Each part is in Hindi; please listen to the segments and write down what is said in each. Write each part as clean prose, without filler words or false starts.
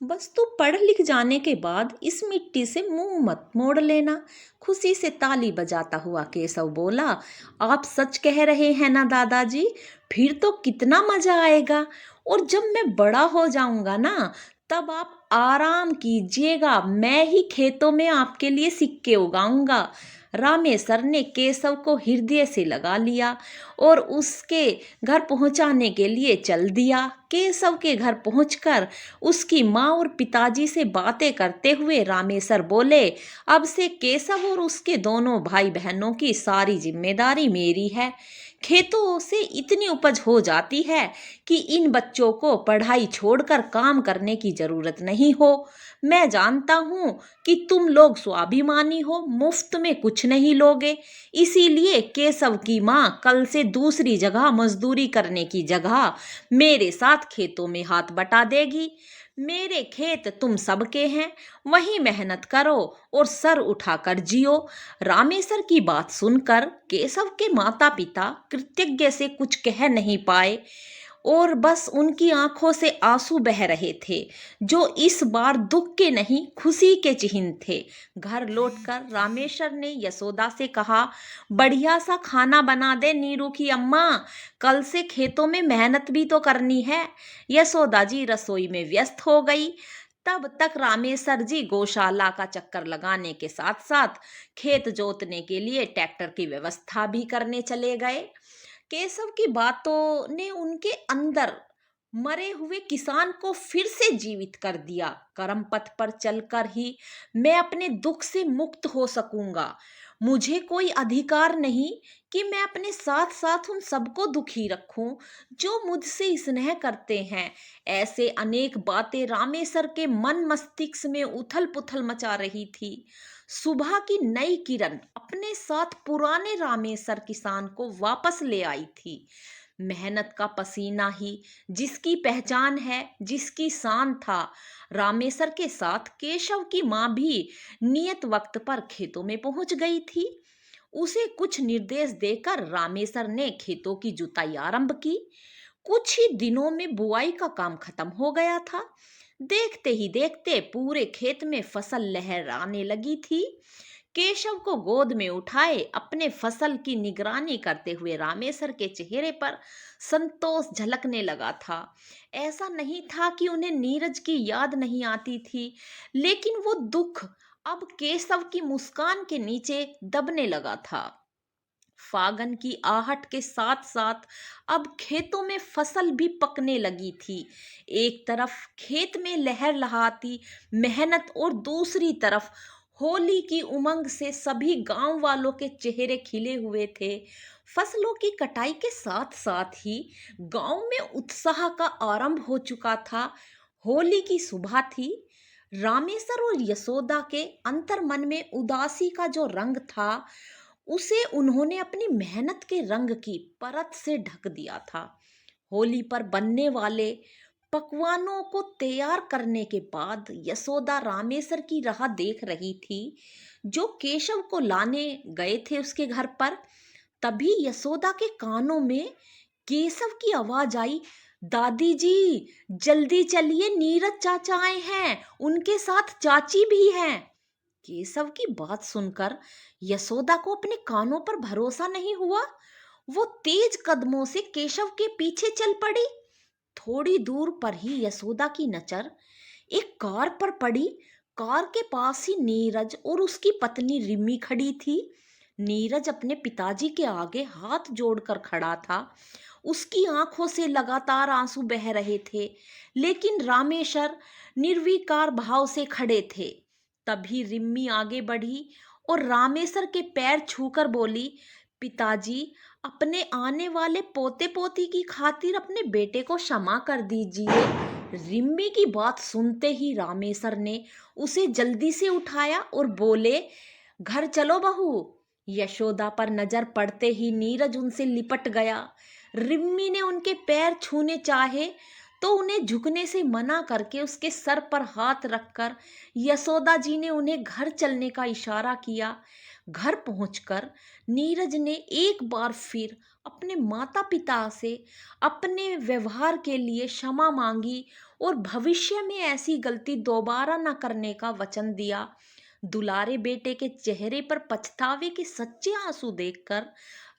बस तू पढ़ लिख जाने के बाद इस मिट्टी से मुंह मत मोड़ लेना। खुशी से ताली बजाता हुआ केशव बोला। आप सच कह रहे हैं ना दादाजी? फिर तो कितना मजा आएगा। और जब मैं बड़ा हो जाऊंगा ना, तब आप आराम कीजिएगा, मैं ही खेतों में आपके लिए सिक्के उगाऊंगा। रामेसर ने केशव को हृदय से लगा लिया और उसके घर पहुंचाने के लिए चल दिया। केशव के घर पहुंचकर उसकी माँ और पिताजी से बातें करते हुए रामेसर बोले, अब से केशव और उसके दोनों भाई बहनों की सारी जिम्मेदारी मेरी है। खेतों से इतनी उपज हो जाती है कि इन बच्चों को पढ़ाई छोड़कर काम करने की जरूरत नहीं हो। मैं जानता हूँ कि तुम लोग स्वाभिमानी हो, मुफ्त में कुछ नहीं लोगे। इसीलिए केशव की माँ कल से दूसरी जगह मजदूरी करने की जगह मेरे साथ खेतों में हाथ बटा देगी। मेरे खेत तुम सबके हैं, वहीं मेहनत करो और सर उठाकर जियो। रामेसर की बात सुनकर केशव के माता पिता कृतज्ञ से कुछ कह नहीं पाए और बस उनकी आंखों से आंसू बह रहे थे, जो इस बार दुख के नहीं खुशी के चिन्ह थे। घर लौटकर रामेश्वर ने यशोदा से कहा, बढ़िया सा खाना बना दे नीरू की अम्मा, कल से खेतों में मेहनत भी तो करनी है। यशोदा जी रसोई में व्यस्त हो गई। तब तक रामेश्वर जी गौशाला का चक्कर लगाने के साथ साथ खेत जोतने के लिए ट्रैक्टर की व्यवस्था भी करने चले गए। केशव की बातों ने उनके अंदर मरे हुए किसान को फिर से जीवित कर दिया। कर्म पथ पर चलकर ही मैं अपने दुख से मुक्त हो सकूंगा। मुझे कोई अधिकार नहीं कि मैं अपने साथ साथ उन सबको दुखी रखूं जो मुझसे स्नेह करते हैं। ऐसे अनेक बातें रामेश्वर के मन मस्तिष्क में उथल पुथल मचा रही थी। सुबह की नई किरण अपने साथ पुराने रामेश्वर किसान को वापस ले आई थी। मेहनत का पसीना ही जिसकी पहचान है, जिसकी शान था। रामेश्वर के साथ केशव की माँ भी नियत वक्त पर खेतों में पहुंच गई थी। उसे कुछ निर्देश देकर रामेश्वर ने खेतों की जुताई आरंभ की। कुछ ही दिनों में बुआई का काम खत्म हो गया था। देखते ही देखते पूरे खेत में फसल लहराने लगी थी। केशव को गोद में उठाए अपने फसल की निगरानी करते हुए रामेश्वर के चेहरे पर संतोष झलकने लगा था। ऐसा नहीं था कि उन्हें नीरज की याद नहीं आती थी, लेकिन वो दुख अब केशव की मुस्कान के नीचे दबने लगा था। फागन की आहट के साथ साथ अब खेतों में फसल भी पकने लगी थी। एक तरफ खेत में लहर लहाती मेहनत और दूसरी तरफ होली की उमंग से सभी गांव वालों के चेहरे खिले हुए थे। फसलों की कटाई के साथ साथ ही गांव में उत्साह का आरंभ हो चुका था। होली की सुबह थी। रामेश्वर और यशोदा के अंतर्मन में उदासी का जो रंग था, उसे उन्होंने अपनी मेहनत के रंग की परत से ढक दिया था। होली पर बनने वाले पकवानों को तैयार करने के बाद यशोदा रामेश्वर की राह देख रही थी, जो केशव को लाने गए थे उसके घर पर। तभी यशोदा के कानों में केशव की आवाज आई, दादी जी जल्दी चलिए, नीरज चाचा आए हैं, उनके साथ चाची भी हैं। केशव की बात सुनकर यशोदा को अपने कानों पर भरोसा नहीं हुआ। वो तेज कदमों से केशव के पीछे चल पड़ी। थोड़ी दूर पर ही यशोदा की नजर एक कार पर पड़ी। कार के पास ही नीरज और उसकी पत्नी रिमी खड़ी थी। नीरज अपने पिताजी के आगे हाथ जोड़कर खड़ा था। उसकी आंखों से लगातार आंसू बह रहे थे, लेकिन रामेश्वर निर्विकार भाव से खड़े थे। तभी रिम्मी आगे बढ़ी और रामेश्वर के पैर छूकर बोली, पिताजी अपने आने वाले पोते पोती की खातिर अपने बेटे को क्षमा कर दीजिए। रिम्मी की बात सुनते ही रामेश्वर ने उसे जल्दी से उठाया और बोले, घर चलो बहू। यशोदा पर नजर पड़ते ही नीरज उनसे लिपट गया। रिम्मी ने उनके पैर छूने चाहे तो उन्हें झुकने से मना करके उसके सर पर हाथ रखकर यशोदा जी ने उन्हें घर चलने का इशारा किया। घर पहुंचकर नीरज ने एक बार फिर अपने माता पिता से अपने व्यवहार के लिए क्षमा मांगी और भविष्य में ऐसी गलती दोबारा न करने का वचन दिया। दुलारे बेटे के चेहरे पर पछतावे के सच्चे आंसू देखकर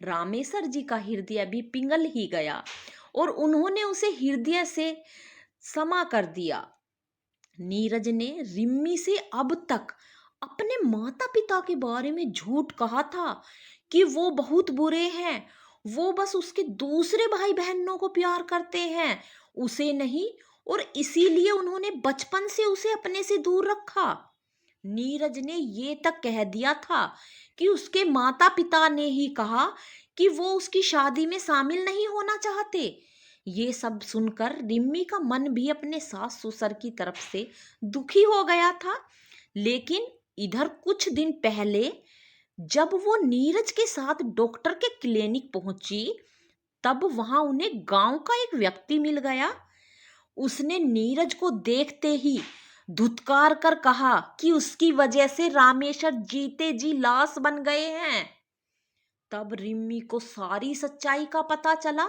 रामेश्वर जी का हृदय भी पिघल ही गया और उन्होंने उसे हृदय से क्षमा कर दिया। नीरज ने रिम्मी से अब तक अपने माता पिता के बारे में झूठ कहा था कि वो बहुत बुरे हैं, वो बस उसके दूसरे भाई बहनों को प्यार करते हैं, उसे नहीं, और इसीलिए उन्होंने बचपन से उसे अपने से दूर रखा। नीरज ने ये तक कह दिया था कि उसके माता पिता ने ही कहा कि वो उसकी शादी में शामिल नहीं होना चाहते। ये सब सुनकर रिम्मी का मन भी अपने सास ससुर की तरफ से दुखी हो गया था। लेकिन इधर कुछ दिन पहले जब वो नीरज के साथ डॉक्टर के क्लिनिक पहुंची, तब वहां उन्हें गांव का एक व्यक्ति मिल गया। उसने नीरज को देखते ही धुतकार कर कहा कि उसकी वजह से रामेश्वर जीते जी लाश बन गए हैं। तब रिम्मी को सारी सच्चाई का पता चला।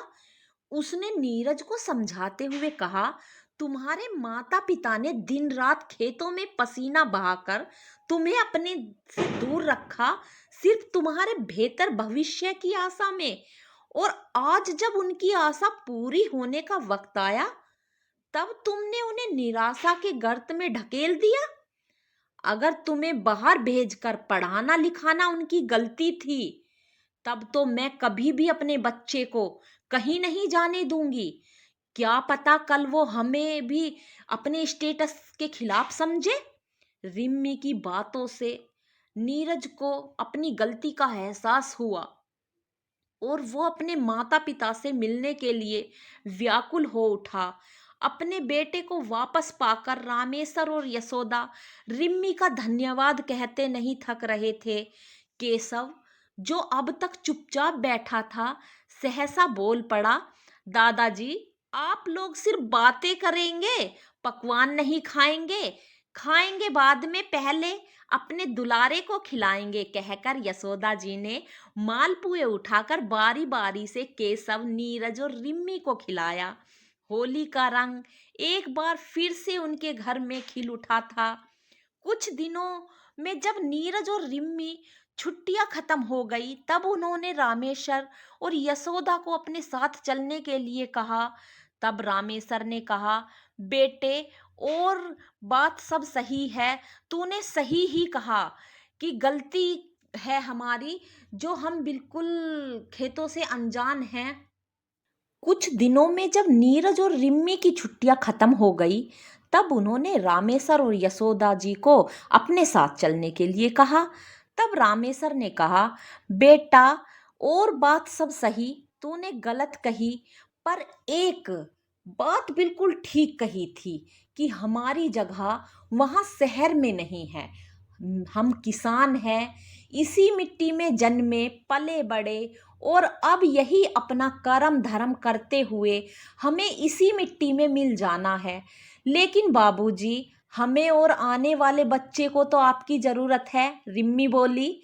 उसने नीरज को समझाते हुए कहा, तुम्हारे माता पिता ने दिन रात खेतों में पसीना बहाकर तुम्हें अपने से दूर रखा, सिर्फ तुम्हारे बेहतर भविष्य की आशा में। और आज जब उनकी आशा पूरी होने का वक्त आया, तब तुमने उन्हें निराशा के गर्त में ढकेल दिया। अगर तुम्हें बाहर भेजकर पढ़ाना लिखाना उनकी गलती थी, तब तो मैं कभी भी अपने बच्चे को कहीं नहीं जाने दूंगी। क्या पता कल वो हमें भी अपने स्टेटस के खिलाफ समझे। रिम्मी की बातों से नीरज को अपनी गलती का एहसास हुआ और वो अपने माता पिता से मिलने के लिए व्याकुल हो उठा। अपने बेटे को वापस पाकर रामेश्वर और यशोदा रिम्मी का धन्यवाद कहते नहीं थक रहे थे। केशव, जो अब तक चुपचाप बैठा था, सहसा बोल पड़ा, दादाजी, आप लोग सिर्फ बातें करेंगे, पकवान नहीं खाएंगे। खाएंगे बाद में, पहले अपने दुलारे को खिलाएंगे, कहकर यशोदा जी ने मालपुए उठाकर बारी बारी से केशव, नीरज और रिम्मी को खिलाया। होली का रंग एक बार फिर से उनके घर में खिल उठा था। कुछ दिनों में जब नीरज और रिम्मी छुट्टियां खत्म हो गई, तब उन्होंने रामेश्वर और यशोदा को अपने साथ चलने के लिए कहा। तब रामेश्वर ने कहा, बेटे, और बात सब सही है, तूने सही ही कहा कि गलती है हमारी, जो हम बिल्कुल खेतों से अनजान हैं। कुछ दिनों में जब नीरज और रिम्मी की छुट्टियां खत्म हो गई, तब उन्होंने रामेश्वर और यशोदा जी को अपने साथ चलने के लिए कहा। तब रामेश्वर ने कहा, बेटा, और बात सब सही, तूने गलत कही, पर एक बात बिल्कुल ठीक कही थी कि हमारी जगह वहाँ शहर में नहीं है। हम किसान हैं, इसी मिट्टी में जन्मे पले बड़े, और अब यही अपना कर्म धर्म करते हुए हमें इसी मिट्टी में मिल जाना है। लेकिन बाबूजी, हमें और आने वाले बच्चे को तो आपकी जरूरत है, रिम्मी बोली।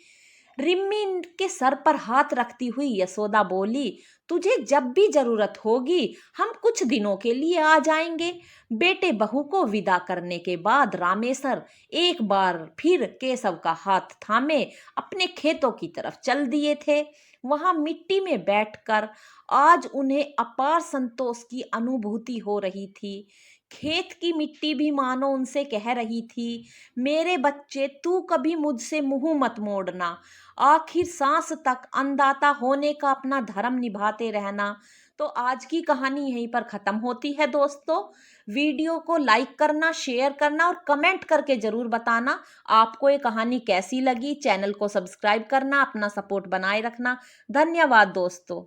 रिम्मी के सर पर हाथ रखती हुई यशोदा बोली, तुझे जब भी जरूरत होगी हम कुछ दिनों के लिए आ जाएंगे। बेटे बहू को विदा करने के बाद रामेश्वर एक बार फिर केशव का हाथ थामे अपने खेतों की तरफ चल दिए थे। वहां मिट्टी में बैठकर आज उन्हें अपार संतोष की अनुभूति हो रही थी। खेत की मिट्टी भी मानो उनसे कह रही थी, मेरे बच्चे, तू कभी मुझसे मुंह मत मोड़ना, आखिर सांस तक अन्नदाता होने का अपना धर्म निभाते रहना। तो आज की कहानी यहीं पर ख़त्म होती है दोस्तों। वीडियो को लाइक करना, शेयर करना और कमेंट करके ज़रूर बताना आपको ये कहानी कैसी लगी। चैनल को सब्सक्राइब करना, अपना सपोर्ट बनाए रखना। धन्यवाद दोस्तों।